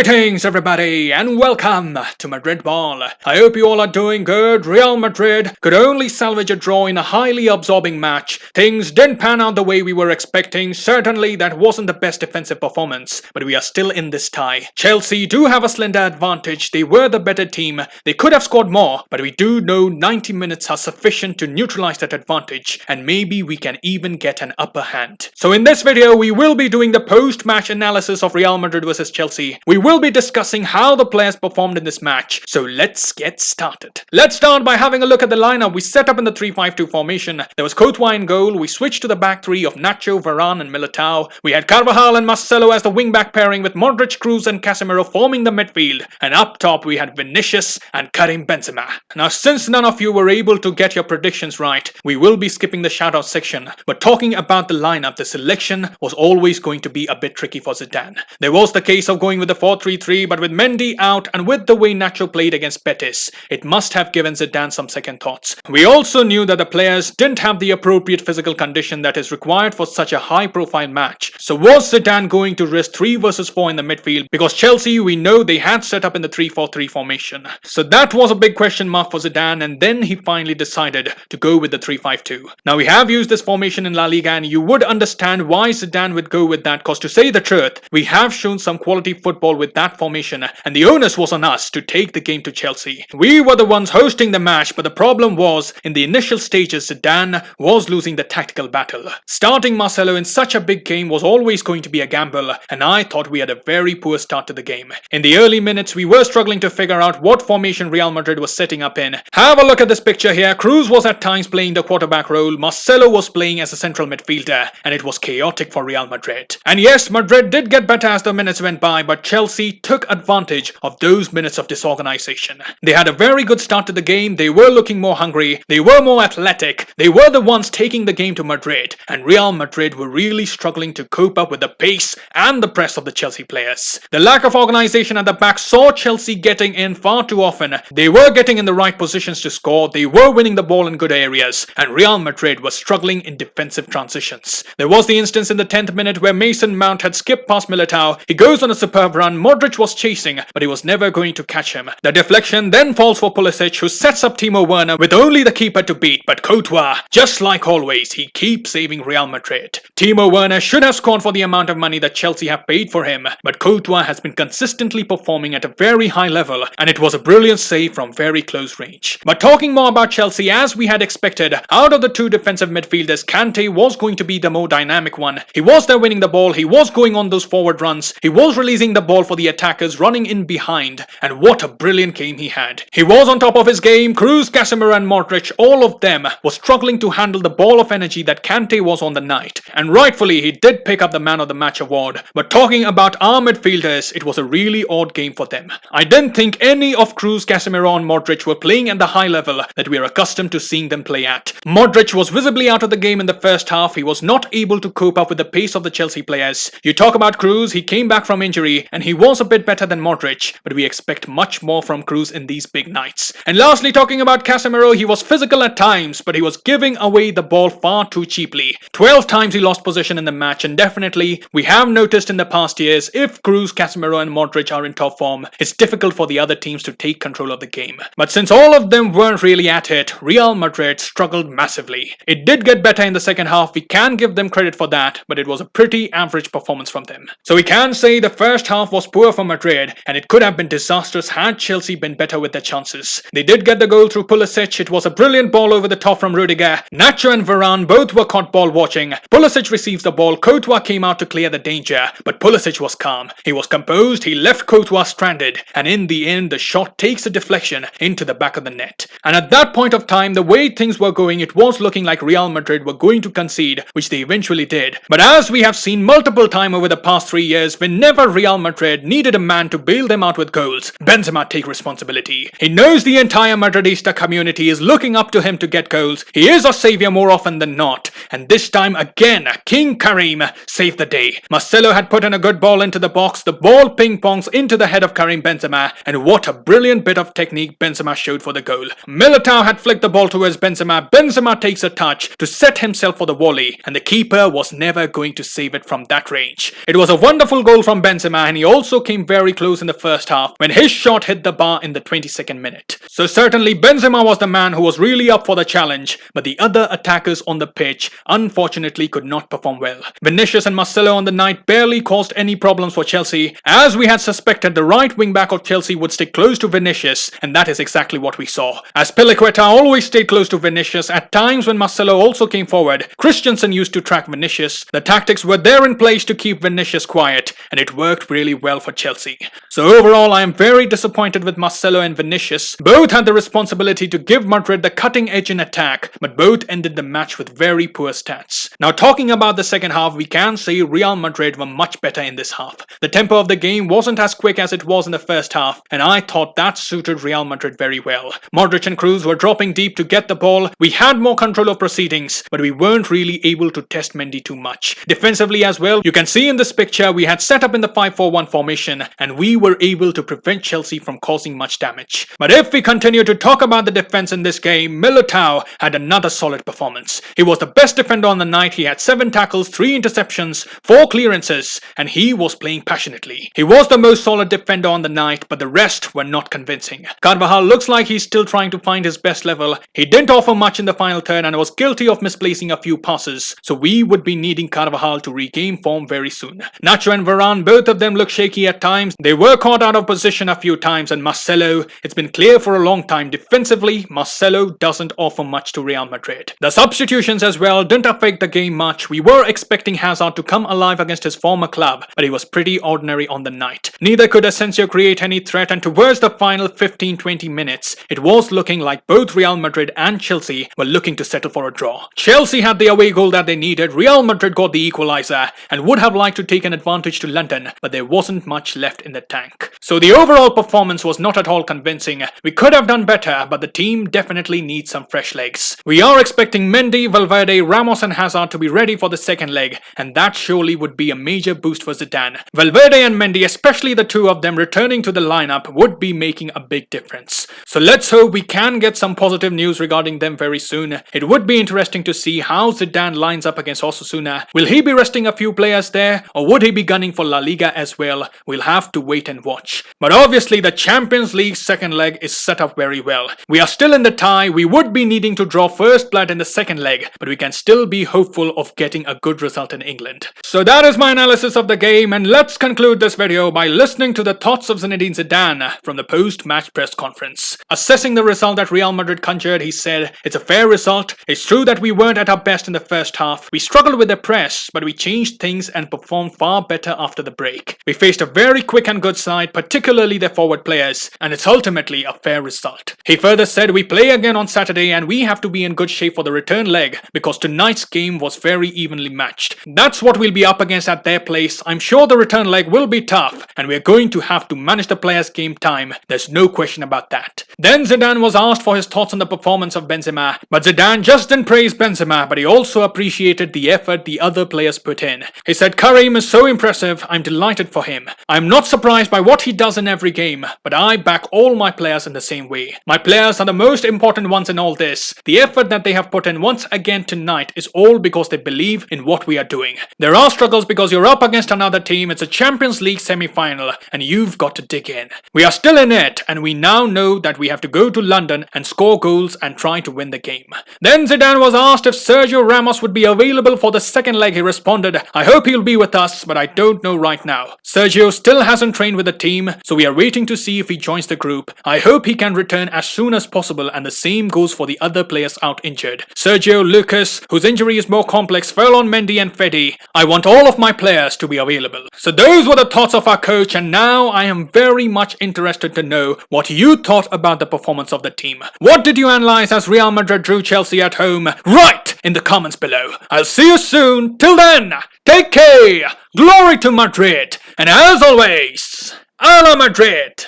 Greetings everybody and welcome to Madrid Ball. I hope you all are doing good. Real Madrid could only salvage a draw in a highly absorbing match. Things didn't pan out the way we were expecting. Certainly that wasn't the best defensive performance, but we are still in this tie. Chelsea do have a slender advantage. They were the better team. They could have scored more, but we do know 90 minutes are sufficient to neutralize that advantage, and maybe we can even get an upper hand. So in this video we will be doing the post-match analysis of Real Madrid versus Chelsea. We will be discussing how the players performed in this match, so let's get started. Let's start by having a look at the lineup we set up in the 3-5-2 formation. There was Courtois in goal, we switched to the back three of Nacho, Varane and Militao. We had Carvajal and Marcelo as the wing-back pairing with Modric, Kroos and Casemiro forming the midfield. And up top we had Vinicius and Karim Benzema. Now since none of you were able to get your predictions right, we will be skipping the shoutout section. But talking about the lineup, the selection was always going to be a bit tricky for Zidane. There was the case of going with the 4-3-3, but with Mendy out and with the way Nacho played against Betis, it must have given Zidane some second thoughts. We also knew that the players didn't have the appropriate physical condition that is required for such a high-profile match. So was Zidane going to risk 3 versus 4 in the midfield? Because Chelsea, we know they had set up in the 3-4-3 formation. So that was a big question mark for Zidane, and then he finally decided to go with the 3-5-2. Now we have used this formation in La Liga, and you would understand why Zidane would go with that, because to say the truth, we have shown some quality football with that formation, and the onus was on us to take the game to Chelsea. We were the ones hosting the match, but the problem was, in the initial stages, Zidane was losing the tactical battle. Starting Marcelo in such a big game was always going to be a gamble, and I thought we had a very poor start to the game. In the early minutes, we were struggling to figure out what formation Real Madrid was setting up in. Have a look at this picture here. Kroos was at times playing the quarterback role, Marcelo was playing as a central midfielder, and it was chaotic for Real Madrid. And yes, Madrid did get better as the minutes went by, but Chelsea took advantage of those minutes of disorganization. They had a very good start to the game, they were looking more hungry, they were more athletic, they were the ones taking the game to Madrid, and Real Madrid were really struggling to cope up with the pace and the press of the Chelsea players. The lack of organization at the back saw Chelsea getting in far too often. They were getting in the right positions to score, they were winning the ball in good areas, and Real Madrid was struggling in defensive transitions. There was the instance in the 10th minute where Mason Mount had skipped past Militao. He goes on a superb run, Modric was chasing, but he was never going to catch him. The deflection then falls for Pulisic, who sets up Timo Werner with only the keeper to beat, but Courtois, just like always, he keeps saving Real Madrid. Timo Werner should have scored for the amount of money that Chelsea have paid for him, but Courtois has been consistently performing at a very high level, and it was a brilliant save from very close range. But talking more about Chelsea, as we had expected, out of the two defensive midfielders, Kante was going to be the more dynamic one. He was there winning the ball, he was going on those forward runs, he was releasing the ball for the attackers running in behind, and what a brilliant game he had. He was on top of his game. Kroos, Casemiro and Modric, all of them were struggling to handle the ball of energy that Kante was on the night, and rightfully he did pick up the man of the match award. But talking about our midfielders, it was a really odd game for them. I didn't think any of Kroos, Casemiro and Modric were playing at the high level that we are accustomed to seeing them play at. Modric was visibly out of the game in the first half. He was not able to cope up with the pace of the Chelsea players. You talk about Kroos, he came back from injury and he was a bit better than Modric, but we expect much more from Kroos in these big nights. And lastly, talking about Casemiro, he was physical at times, but he was giving away the ball far too cheaply. 12 times he lost possession in the match, and definitely we have noticed in the past years, if Kroos, Casemiro and Modric are in top form, it's difficult for the other teams to take control of the game. But since all of them weren't really at it, Real Madrid struggled massively. It did get better in the second half, we can give them credit for that, but it was a pretty average performance from them. So we can say the first half was poor for Madrid, and it could have been disastrous had Chelsea been better with their chances. They did get the goal through Pulisic. It was a brilliant ball over the top from Rudiger. Nacho and Varane both were caught ball watching. Pulisic receives the ball, Courtois came out to clear the danger, but Pulisic was calm. He was composed, he left Courtois stranded, and in the end the shot takes a deflection into the back of the net. And at that point of time, the way things were going, it was looking like Real Madrid were going to concede, which they eventually did. But as we have seen multiple times over the past 3 years, whenever Real Madrid needed a man to bail them out with goals, Benzema take responsibility. He knows the entire Madridista community is looking up to him to get goals. He is a savior more often than not, and this time again, King Karim saved the day. Marcelo had put in a good ball into the box, the ball ping-pongs into the head of Karim Benzema, and what a brilliant bit of technique Benzema showed for the goal. Militao had flicked the ball towards Benzema, Benzema takes a touch to set himself for the volley, and the keeper was never going to save it from that range. It was a wonderful goal from Benzema, and he also also came very close in the first half when his shot hit the bar in the 22nd minute. So certainly Benzema was the man who was really up for the challenge, but the other attackers on the pitch unfortunately could not perform well. Vinicius and Marcelo on the night barely caused any problems for Chelsea. As we had suspected, the right wing back of Chelsea would stick close to Vinicius, and that is exactly what we saw. As Piliqueta always stayed close to Vinicius, at times when Marcelo also came forward, Christensen used to track Vinicius. The tactics were there in place to keep Vinicius quiet, and it worked really well for Chelsea. So overall, I am very disappointed with Marcelo and Vinicius. Both had the responsibility to give Madrid the cutting edge in attack, but both ended the match with very poor stats. Now talking about the second half, we can say Real Madrid were much better in this half. The tempo of the game wasn't as quick as it was in the first half, and I thought that suited Real Madrid very well. Modric and Kroos were dropping deep to get the ball. We had more control of proceedings, but we weren't really able to test Mendy too much. Defensively as well, you can see in this picture we had set up in the 5-4-1 formation, and we were able to prevent Chelsea from causing much damage. But if we continue to talk about the defense in this game, Militao had another solid performance. He was the best defender on the night. He had 7 tackles, 3 interceptions, 4 clearances, and he was playing passionately. He was the most solid defender on the night, but the rest were not convincing. Carvajal looks like he's still trying to find his best level. He didn't offer much in the final third and was guilty of misplacing a few passes, so we would be needing Carvajal to regain form very soon. Nacho and Varane, both of them look shaky at times. They were caught out of position a few times, and Marcelo, it's been clear for a long time, defensively, Marcelo doesn't offer much to Real Madrid. The substitutions as well didn't affect the game much. We were expecting Hazard to come alive against his former club, but he was pretty ordinary on the night. Neither could Asensio create any threat, and towards the final 15-20 minutes, it was looking like both Real Madrid and Chelsea were looking to settle for a draw. Chelsea had the away goal that they needed, Real Madrid got the equalizer, and would have liked to take an advantage to London, but there wasn't much left in the tank. So the overall performance was not at all convincing. We could have done better, but the team definitely needs some fresh legs. We are expecting Mendy, Valverde, Ramos and Hazard to be ready for the second leg, and that surely would be a major boost for Zidane. Valverde and Mendy, especially the two of them returning to the lineup, would be making a big difference. So let's hope we can get some positive news regarding them very soon. It would be interesting to see how Zidane lines up against Osasuna. Will he be resting a few players there, or would he be gunning for La Liga as well? We'll have to wait and watch. But obviously the Champions League second leg is set up very well. We are still in the tie. We would be needing to draw first blood in the second leg, but we can still be hopeful of getting a good result in England. So that is my analysis of the game, and let's conclude this video by listening to the thoughts of Zinedine Zidane from the post-match press conference. Assessing the result that Real Madrid conjured, he said, "It's a fair result. It's true that we weren't at our best in the first half. We struggled with the press, but we changed things and performed far better after the break. We faced a very quick and good side, particularly their forward players, and it's ultimately a fair result." He further said, "We play again on Saturday and we have to be in good shape for the return leg because tonight's game was very evenly matched. That's what we'll be up against at their place. I'm sure the return leg will be tough and we're going to have to manage the players' game time. There's no question about that." Then Zidane was asked for his thoughts on the performance of Benzema, but Zidane just didn't praise Benzema, but he also appreciated the effort the other players put in. He said, "Karim is so impressive. I'm delighted for him. I'm not surprised by what he does in every game, but I back all my players in the same way. My players are the most important ones in all this. The effort that they have put in once again tonight is all because they believe in what we are doing. There are struggles because you're up against another team. It's a Champions League semi-final and you've got to dig in. We are still in it and we now know that we have to go to London and score goals and try to win the game." Then Zidane was asked if Sergio Ramos would be available for the second leg. He responded, "I hope he'll be with us, but I don't know right now. Sergio still hasn't trained with the team, so we are waiting to see if he joins the group. I hope he can return as soon as possible, and the same goes for the other players out injured. Sergio, Lucas, whose injury is more complex, Ferland, Mendy and Fede. I want all of my players to be available." So those were the thoughts of our coach, and now I am very much interested to know what you thought about the performance of the team. What did you analyze as Real Madrid drew Chelsea at home? Write in the comments below. I'll see you soon. Till then, take care. Glory to Madrid. And as always, a la Madrid.